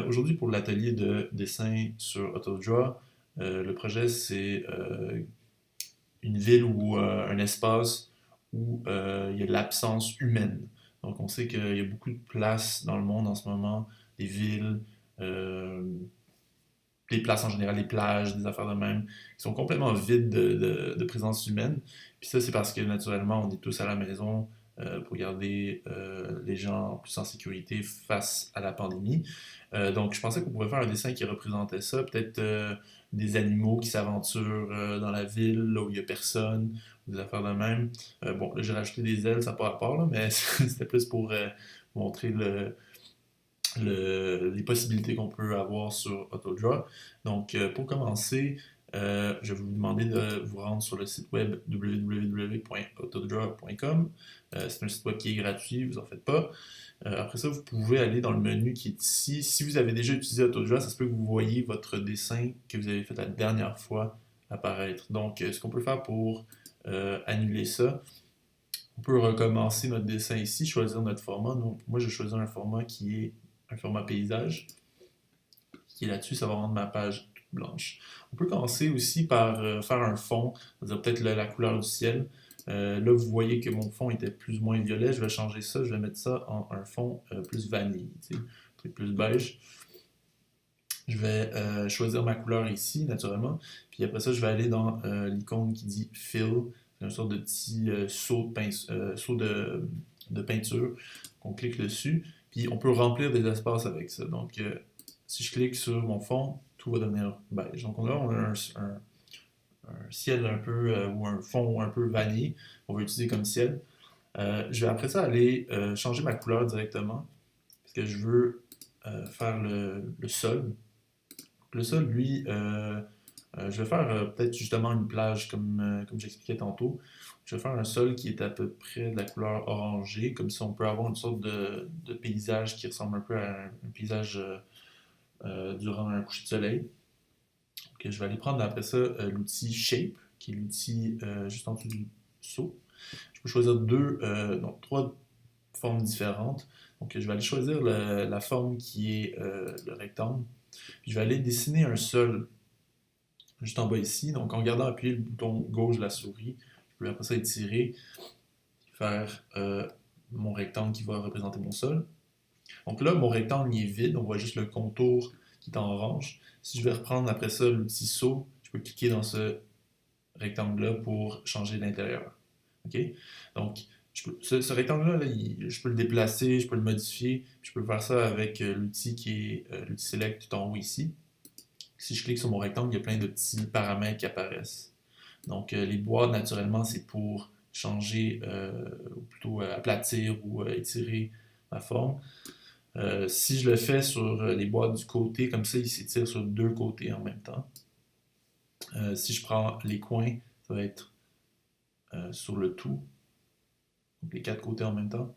Aujourd'hui, pour l'atelier de dessin sur AutoDraw, le projet, c'est une ville ou un espace où il y a de l'absence humaine. Donc, on sait qu'il y a beaucoup de places dans le monde en ce moment, des villes, euh, les places en général, les plages, des affaires de même, qui sont complètement vides de présence humaine. Puis ça, c'est parce que naturellement, on est tous à la maison pour garder les gens plus en sécurité face à la pandémie. Donc, je pensais qu'on pourrait faire un dessin qui représentait ça, peut-être des animaux qui s'aventurent dans la ville, là où il n'y a personne, des affaires de même. Bon, là, j'ai rajouté des ailes, ça n'a pas rapport, là, mais c'était plus pour montrer les possibilités qu'on peut avoir sur AutoDraw. Donc, pour commencer, je vais vous demander de vous rendre sur le site web www.autodraw.com. C'est un site web qui est gratuit, vous en faites pas. Après ça, vous pouvez aller dans le menu qui est ici. Si vous avez déjà utilisé AutoDraw, ça se peut que vous voyez votre dessin que vous avez fait la dernière fois apparaître. Donc, ce qu'on peut faire pour annuler ça, on peut recommencer notre dessin ici, choisir notre format. Donc, moi, je choisis un format qui est un format paysage, qui est là-dessus, ça va rendre ma page toute blanche. On peut commencer aussi par faire un fond, c'est-à-dire peut-être la couleur du ciel. Là, vous voyez que mon fond était plus ou moins violet. Je vais changer ça, je vais mettre ça en un fond plus vanille, un truc plus beige. Je vais choisir ma couleur ici, naturellement. Puis après ça, je vais aller dans l'icône qui dit Fill. C'est une sorte de petit saut de peinture qu'on clique dessus. Puis on peut remplir des espaces avec ça. Donc, si je clique sur mon fond, tout va devenir beige. Donc là, on a un ciel un peu, ou un fond un peu vanille, qu'on va utiliser comme ciel. Je vais après ça aller changer ma couleur directement, parce que je veux faire le sol. Le sol, lui, je vais faire peut-être justement une plage comme j'expliquais tantôt. Je vais faire un sol qui est à peu près de la couleur orangée, comme ça on peut avoir une sorte de paysage qui ressemble un peu à un paysage durant un coucher de soleil. Donc, je vais aller prendre après ça l'outil Shape, qui est l'outil juste en dessous du saut. Je peux choisir donc trois formes différentes. Donc, je vais aller choisir la forme qui est le rectangle. Puis, je vais aller dessiner un sol juste en bas ici. Donc, en gardant appuyé le bouton gauche de la souris, je peux après ça étirer, faire mon rectangle qui va représenter mon sol. Donc là, mon rectangle il est vide, on voit juste le contour qui est en orange. Si je vais reprendre après ça l'outil saut, je peux cliquer dans ce rectangle-là pour changer l'intérieur. OK? Donc, ce rectangle-là, je peux le déplacer, je peux le modifier, je peux faire ça avec l'outil qui est l'outil Select tout en haut ici. Si je clique sur mon rectangle, il y a plein de petits paramètres qui apparaissent. Donc, les boîtes, naturellement, c'est pour changer, ou plutôt aplatir ou étirer ma forme. Si je le fais sur les boîtes du côté, comme ça, il s'étire sur deux côtés en même temps. Si je prends les coins, ça va être sur le tout, donc les quatre côtés en même temps.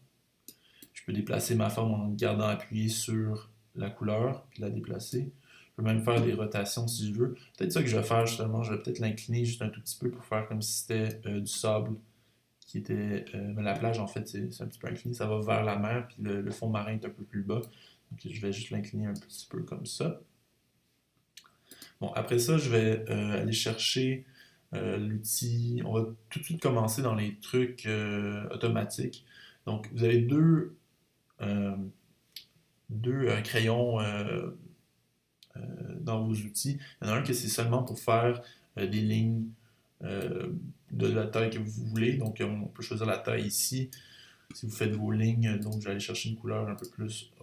Je peux déplacer ma forme en gardant appuyé sur la couleur, puis la déplacer. Je peux même faire des rotations si je veux. Peut-être ça que je vais faire justement, je vais peut-être l'incliner juste un tout petit peu pour faire comme si c'était du sable qui était. Mais la plage en fait c'est un petit peu incliné, ça va vers la mer, puis le fond marin est un peu plus bas. Donc je vais juste l'incliner un petit peu comme ça. Bon, après ça, je vais aller chercher l'outil. On va tout de suite commencer dans les trucs automatiques. Donc, vous avez euh, deux crayons dans vos outils. Il y en a un que c'est seulement pour faire des lignes euh, de la taille que vous voulez. Donc, on peut choisir la taille ici. Si vous faites vos lignes, donc je vais aller chercher une couleur un peu plus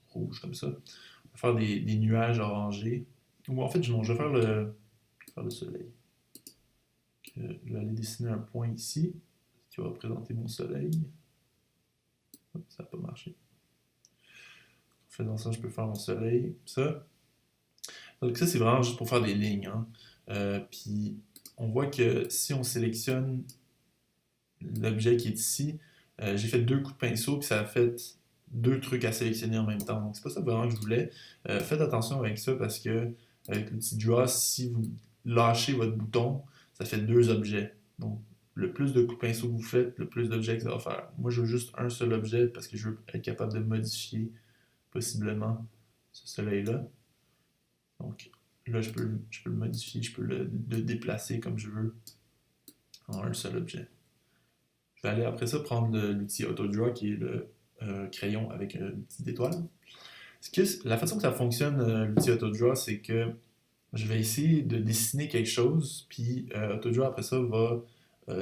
rouge comme ça. On va faire des nuages orangés. Ou en fait, non, faire le soleil. Je vais aller dessiner un point ici qui va représenter mon soleil. Hop, ça n'a pas marché. En faisant ça, je peux faire mon soleil. Ça. Donc ça, c'est vraiment juste pour faire des lignes, hein. Puis on voit que si on sélectionne l'objet qui est ici, j'ai fait deux coups de pinceau, puis ça a fait deux trucs à sélectionner en même temps. Donc c'est pas ça vraiment que je voulais. Faites attention avec ça parce que avec l'outil Draw, si vous lâchez votre bouton, ça fait deux objets. Donc le plus de coups de pinceau que vous faites, le plus d'objets que ça va faire. Moi, je veux juste un seul objet parce que je veux être capable de modifier possiblement ce soleil-là. Donc là, je peux le modifier, je peux le déplacer comme je veux en un seul objet. Je vais aller après ça prendre l'outil AutoDraw qui est le crayon avec une petite étoile. La façon que ça fonctionne, l'outil AutoDraw, c'est que je vais essayer de dessiner quelque chose, puis AutoDraw après ça va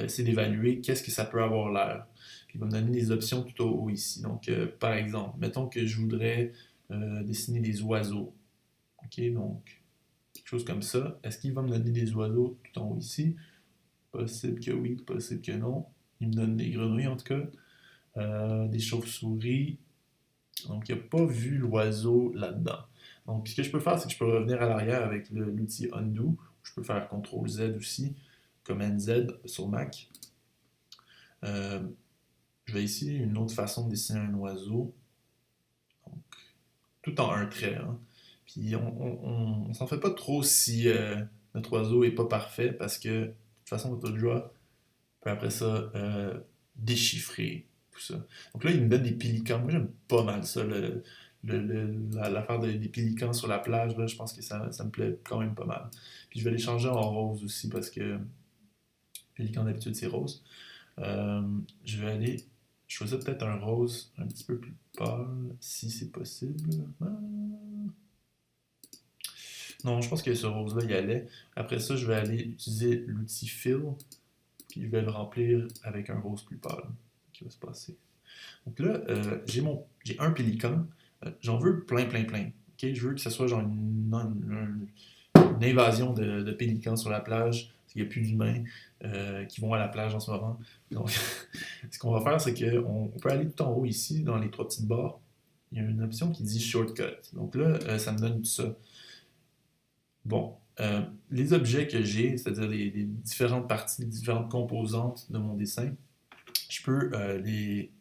essayer d'évaluer qu'est-ce que ça peut avoir l'air. Puis il va me donner des options tout au haut ici. Donc, par exemple, mettons que je voudrais dessiner des oiseaux. OK, donc quelque chose comme ça. Est-ce qu'il va me donner des oiseaux tout en haut ici? Possible que oui, possible que non. Il me donne des grenouilles en tout cas. Des chauves-souris. Donc, il n'a pas vu l'oiseau là-dedans. Donc, ce que je peux faire, c'est que je peux revenir à l'arrière avec l'outil Undo. Je peux faire CTRL-Z aussi, Command Z sur Mac. Je vais ici une autre façon de dessiner un oiseau. Donc, tout en un trait. Hein. Puis, on s'en fait pas trop si notre oiseau est pas parfait parce que, de toute façon, AutoDraw peut après ça déchiffrer tout ça. Donc là, il me donne des pélicans. Moi, j'aime pas mal ça, l'affaire des pélicans sur la plage. Là, je pense que ça me plaît quand même pas mal. Puis je vais les changer en rose aussi parce que pélican d'habitude, c'est rose. Je vais aller choisir peut-être un rose un petit peu plus pâle, si c'est possible. Non, je pense que ce rose-là, il allait. Après ça, je vais aller utiliser l'outil Fill, puis je vais le remplir avec un rose plus pâle qui va se passer. Donc là, j'ai un pélican. J'en veux plein. Okay? Je veux que ce soit genre une invasion de pélicans sur la plage, parce qu'il n'y a plus d'humains qui vont à la plage en ce moment. Donc, ce qu'on va faire, c'est qu'on peut aller tout en haut ici, dans les trois petites barres. Il y a une option qui dit Shortcut. Donc là, ça me donne tout ça. Bon, les objets que j'ai, c'est-à-dire les différentes parties, les différentes composantes de mon dessin, je peux les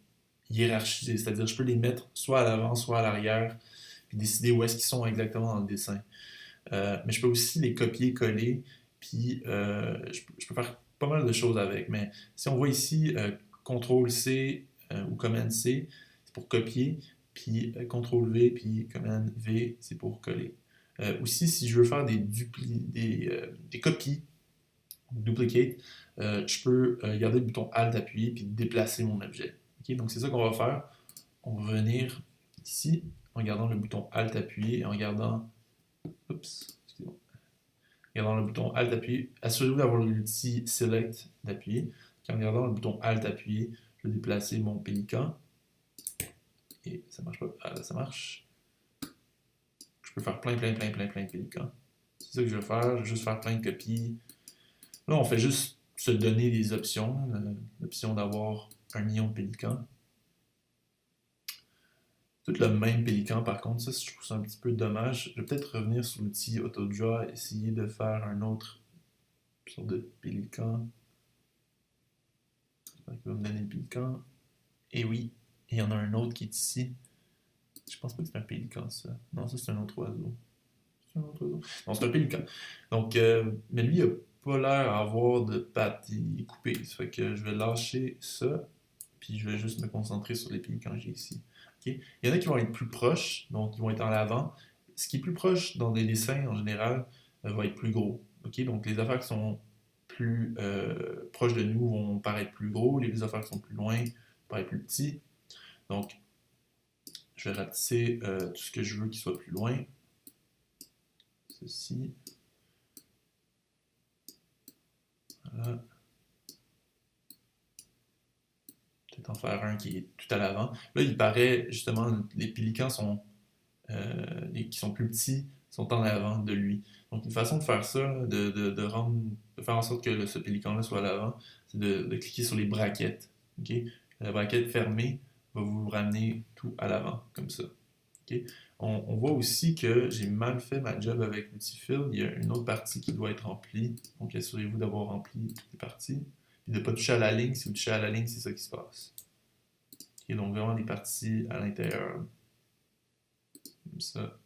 hiérarchiser, c'est-à-dire je peux les mettre soit à l'avant, soit à l'arrière, puis décider où est-ce qu'ils sont exactement dans le dessin. Mais je peux aussi les copier-coller, puis je peux faire pas mal de choses avec. Mais si on voit ici, CTRL-C ou Command-C, c'est pour copier, puis CTRL-V, puis Command-V, c'est pour coller. Aussi, si je veux faire des copies, duplicate, je peux garder le bouton Alt appuyé puis déplacer mon objet. Okay? Donc c'est ça qu'on va faire. On va venir ici en gardant le bouton Alt appuyé et en gardant. Oups, excusez-moi. En gardant le bouton Alt appuyé. Assurez-vous d'avoir l'outil Select d'appuyer. En gardant le bouton Alt appuyé, je vais déplacer mon pélican. Et ça marche pas. Ah là, ça marche. Je peux faire plein de pélicans. C'est ça que je vais faire. Je vais juste faire plein de copies. Là, on fait juste se donner des options. L'option d'avoir 1 million de pélicans. Tout le même pélican, par contre, ça, je trouve ça un petit peu dommage. Je vais peut-être revenir sur l'outil AutoDraw, essayer de faire un autre sorte de pélican. J'espère qu'il va me donner le pélican. Et oui, il y en a un autre qui est ici. Je pense pas que c'est un pélican, ça. Non, ça, c'est un autre oiseau. C'est un autre oiseau? Non, c'est un pélican. Donc, mais lui, il a pas l'air d'avoir de pattes. Il est coupé. Ça fait que je vais lâcher ça. Puis je vais juste me concentrer sur les pélicans que j'ai ici. Okay? Il y en a qui vont être plus proches, donc ils vont être en avant. Ce qui est plus proche dans des dessins, en général, va être plus gros. Okay? Donc les affaires qui sont plus proches de nous vont paraître plus gros, les affaires qui sont plus loin vont paraître plus petits. Donc, je vais rapetisser tout ce que je veux qui soit plus loin. Ceci. Voilà. Peut-être en faire un qui est tout à l'avant. Là, il paraît, justement, les pélicans qui sont plus petits sont en avant de lui. Donc, une façon de faire ça, de faire en sorte que ce pélican-là soit à l'avant, c'est de cliquer sur les braquettes. Okay? La braquette fermée va vous ramener tout à l'avant, comme ça. Okay? On voit aussi que j'ai mal fait ma job avec l'outil Fill. Il y a une autre partie qui doit être remplie. Donc, assurez-vous d'avoir rempli toutes les parties. Et de ne pas toucher à la ligne. Si vous touchez à la ligne, c'est ça qui se passe. Okay? Donc, vraiment des parties à l'intérieur. Comme ça.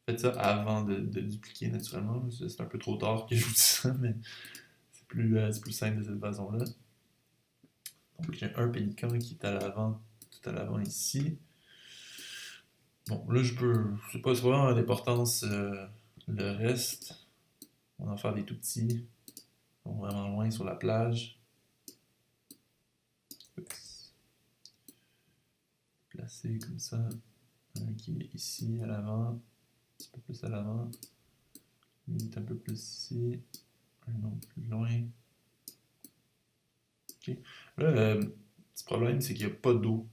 Faites ça avant de dupliquer naturellement. C'est un peu trop tard que je vous dis ça, mais c'est plus simple de cette façon-là. Donc j'ai un pélican qui est à l'avant, tout à l'avant ici. Bon, là, c'est pas vraiment d'importance le reste. On va en faire des tout petits. On va vraiment loin sur la plage. Oups. Placer comme ça. Un qui est ici à l'avant. Un petit peu plus à l'avant. Lui est un peu plus ici. Un autre plus loin. Ok. Là, le petit problème, c'est qu'il n'y a pas d'eau.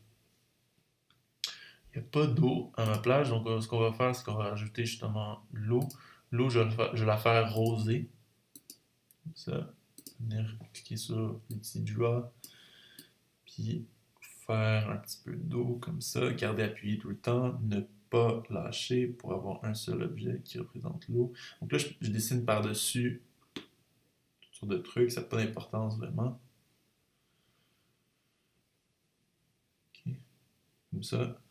Il n'y a pas d'eau à ma plage, donc ce qu'on va faire, c'est qu'on va rajouter justement l'eau. L'eau, je vais la faire rosée. Comme ça. Venir cliquer sur les petits doigts. Puis faire un petit peu d'eau comme ça. Garder appuyé tout le temps. Ne pas lâcher pour avoir un seul objet qui représente l'eau. Donc là, je dessine par-dessus toutes sortes de trucs. Ça n'a pas d'importance vraiment. Ok. Comme ça.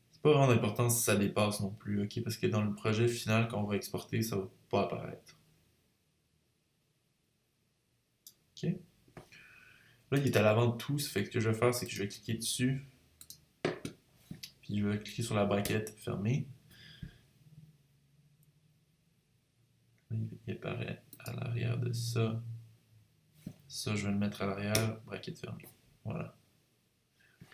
C'est pas vraiment d'importance si ça dépasse non plus, ok? Parce que dans le projet final, quand on va exporter, ça va pas apparaître. Ok? Là, il est à l'avant de tout, ça fait que ce que je vais faire, c'est que je vais cliquer dessus, puis je vais cliquer sur la braquette fermée. Là, il apparaît à l'arrière de ça. Ça, je vais le mettre à l'arrière, braquette fermée. Voilà.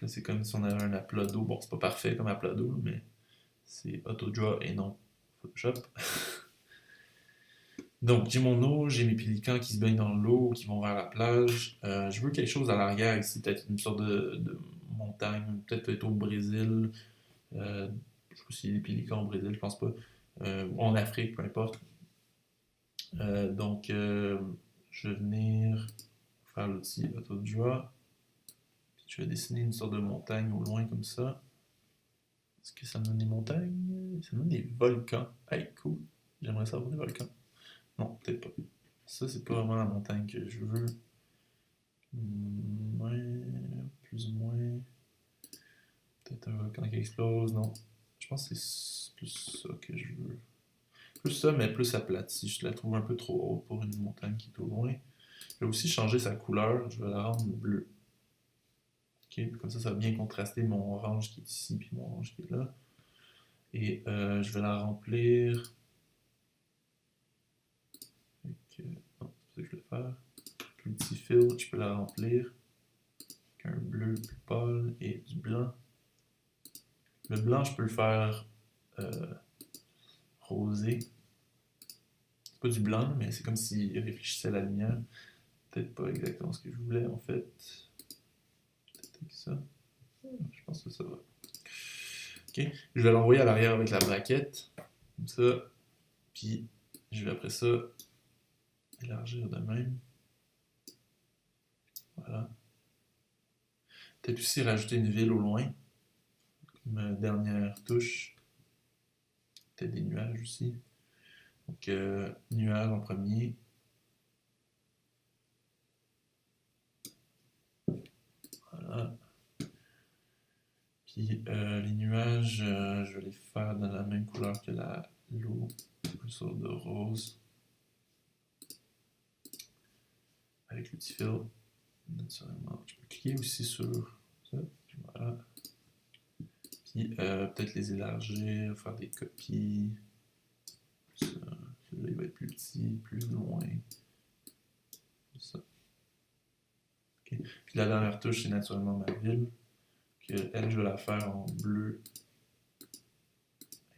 Là, c'est comme si on avait un aplat d'eau. Bon, c'est pas parfait comme aplat d'eau, mais c'est AutoDraw et non Photoshop. Donc, j'ai mon eau, j'ai mes pélicans qui se baignent dans l'eau, qui vont vers la plage. Je veux quelque chose à l'arrière ici, peut-être une sorte de montagne, peut-être au Brésil. Je sais pas s'il y a des pélicans au Brésil, je pense pas. Ou en Afrique, peu importe. Donc, je vais venir faire l'outil AutoDraw. Je vais dessiner une sorte de montagne au loin comme ça. Est-ce que ça me donne des montagnes? Ça me donne des volcans. Hey, cool. J'aimerais savoir des volcans. Non, peut-être pas. Ça, c'est pas vraiment la montagne que je veux. Ouais, plus ou moins. Peut-être un volcan qui explose. Non. Je pense que c'est plus ça que je veux. Plus ça, mais plus aplati. Je la trouve un peu trop haute pour une montagne qui est au loin. Je vais aussi changer sa couleur. Je vais la rendre bleue. Ok, comme ça va bien contraster mon orange qui est ici puis mon orange qui est là. Et je vais la remplir. Non, c'est ça que je vais faire. Plus petit fil, je peux la remplir avec un bleu plus pâle et du blanc. Le blanc, je peux le faire euh, rosé. C'est pas du blanc, mais c'est comme s'il réfléchissait à la lumière. Peut-être pas exactement ce que je voulais en fait. Peut-être avec ça. Je pense que ça va. Ok. Je vais l'envoyer à l'arrière avec la braquette. Comme ça. Puis je vais après ça élargir de même. Voilà. Peut-être aussi rajouter une ville au loin. Comme dernière touche. Peut-être des nuages aussi. Donc, nuages en premier. Voilà. Puis les nuages, je vais les faire dans la même couleur que l'eau, une sorte de rose. Avec le petit fil, naturellement. Je peux cliquer aussi sur ça. Voilà. Puis peut-être les élargir, faire des copies. Celui-là, il va être plus petit, plus loin. Ça. Okay. Puis la dernière touche, c'est naturellement ma ville. Elle, je vais la faire en bleu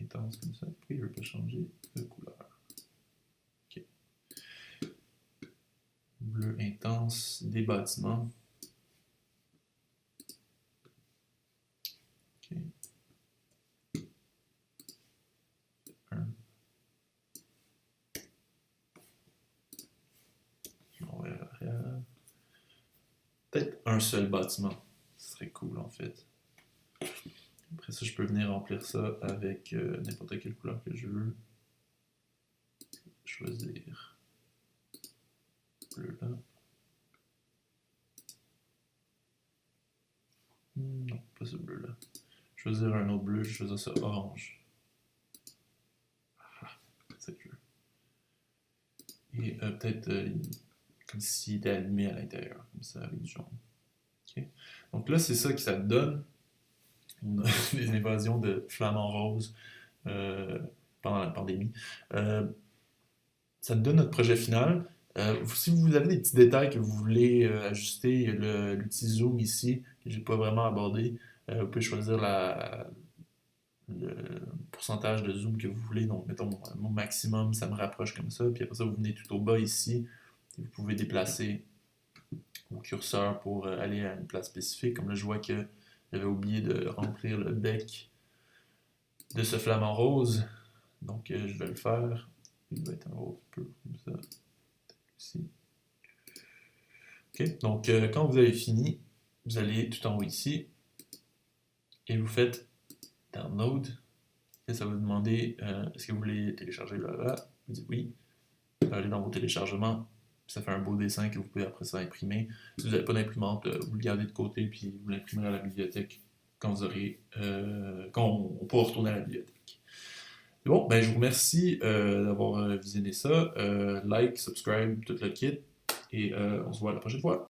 intense comme ça. Puis je ne veux pas changer de couleur. Ok. Bleu intense des bâtiments. Ok. Un. On va l'arrière. Peut-être un seul bâtiment. Ce serait cool en fait. Après ça, je peux venir remplir ça avec n'importe quelle couleur que je veux. Choisir bleu là. Non, pas ce bleu là. Choisir un autre bleu, je choisis ça orange. Ah, c'est ça que je veux. Et peut-être comme s'il était allumé à l'intérieur, comme ça, avec du jaune. Okay. Donc là, c'est ça que ça donne. On a des invasions de flamants roses pendant la pandémie. Euh, Ça nous donne notre projet final. Si vous avez des petits détails que vous voulez ajuster, il y a l'outil Zoom ici, que j'ai pas vraiment abordé. Vous pouvez choisir le pourcentage de zoom que vous voulez. Donc, mettons, mon maximum, ça me rapproche comme ça. Puis après ça, vous venez tout au bas ici. Et vous pouvez déplacer vos curseurs pour aller à une place spécifique. Comme là, je vois que j'avais oublié de remplir le bec de ce flamant rose. Donc, je vais le faire. Il va être un autre peu comme ça. Ici. OK. Donc, quand vous avez fini, vous allez tout en haut ici et vous faites Download. Et ça va vous demander est-ce que vous voulez télécharger là. Vous dites oui. Vous allez dans vos téléchargements. Ça fait un beau dessin que vous pouvez après ça imprimer. Si vous n'avez pas d'imprimante, vous le gardez de côté puis vous l'imprimerez à la bibliothèque quand vous aurez quand on pourra retourner à la bibliothèque. Et bon, ben je vous remercie d'avoir visionné ça. Like, subscribe, tout le kit. Et on se voit la prochaine fois.